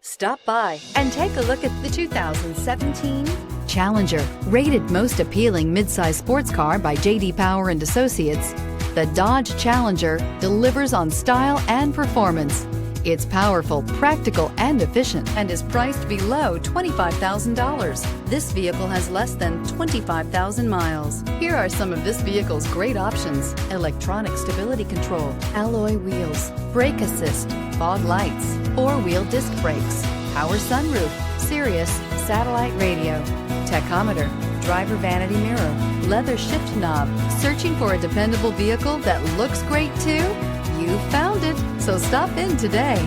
Stop by and take a look at the 2017 Challenger. Rated most appealing midsize sports car by J.D. Power and Associates, the Dodge Challenger delivers on style and performance. It's powerful, practical, and efficient, and is priced below $25,000. This vehicle has less than 25,000 miles. Here are some of this vehicle's great options: electronic stability control, alloy wheels, brake assist, fog lights, four-wheel disc brakes, power sunroof, Sirius satellite radio, tachometer, driver vanity mirror, leather shift knob. Searching for a dependable vehicle that looks great too? You found it, so stop in today.